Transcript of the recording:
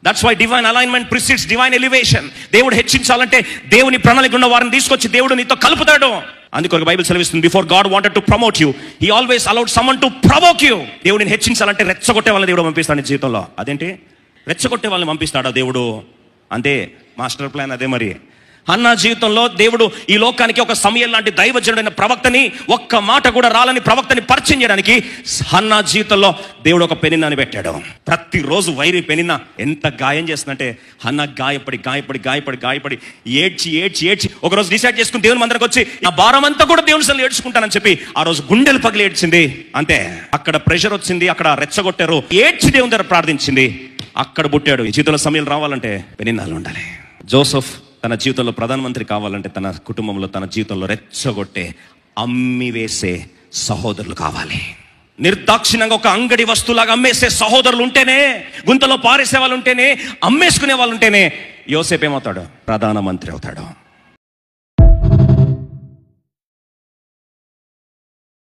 That's why divine alignment precedes divine elevation. దేవుడు హెచ్చించాలంటే దేవుని ప్రణాళిక ఉన్న వారిని తీసుకొచ్చి దేవుడు నీతో కలుపుతాడు. అందుకొరకు బైబిల్ సెలవిస్తుంది, before God wanted to promote you, he always allowed someone to provoke you. దేవుడిని హెచ్చించాలంటే రెచ్చగొట్టే వాళ్ళని దేవుడు పంపిస్తాడు నీ జీవితంలో. అదేంటి రెచ్చగొట్టే వాళ్ళని పంపిస్తాడా దేవుడు? అంతే, మాస్టర్ ప్లాన్ అదే. మరి హన్నా జీవితంలో దేవుడు ఈ లోకానికి ఒక సమయం లాంటి దైవజనుడైన ప్రవక్తని, ఒక్క మాట కూడా రాలని ప్రవక్తని పరిచయం చేయడానికి హన్నా జీవితంలో దేవుడు ఒక పెనిన్నాని పెట్టాడు. ప్రతిరోజు వైరి పెనిన్న ఎంత గాయం చేస్తుందంటే, హన్నా గాయపడి గాయపడి గాయపడి గాయపడి ఏడ్చి ఏడ్చి ఏడ్చి ఒకరోజు డిసైడ్ చేసుకుని దేవుని మందిరకు వచ్చి ఆ భారం అంతా కూడా దేవుని సన్నిధిలో ఏడ్చుకుంటానని చెప్పి ఆ రోజు గుండెలు పగిలి ఏడ్చింది. అంతే, అక్కడ ప్రెషర్ వచ్చింది, అక్కడ రెచ్చగొట్టారు, ఏడ్చి దేవుని దగ్గర ప్రార్థించింది, అక్కడ పుట్టాడు. ఈ జీవితంలో సమయాలు రావాలంటే పెనిన్నాలు ఉండాలి. జోసెఫ్ తన జీవితంలో ప్రధానమంత్రి కావాలంటే తన కుటుంబంలో, తన జీవితంలో రెచ్చగొట్టే, అమ్మి వేసే సహోదరులు కావాలి. నిర్దాక్షిణంగా ఒక అంగడి వస్తువులాగా అమ్మేసే సహోదరులు ఉంటేనే, గుంతలో పారేసే వాళ్ళు ఉంటేనే, అమ్మేసుకునే వాళ్ళు ఉంటేనే యోసేపు ఏమవుతాడు? ప్రధానమంత్రి అవుతాడు.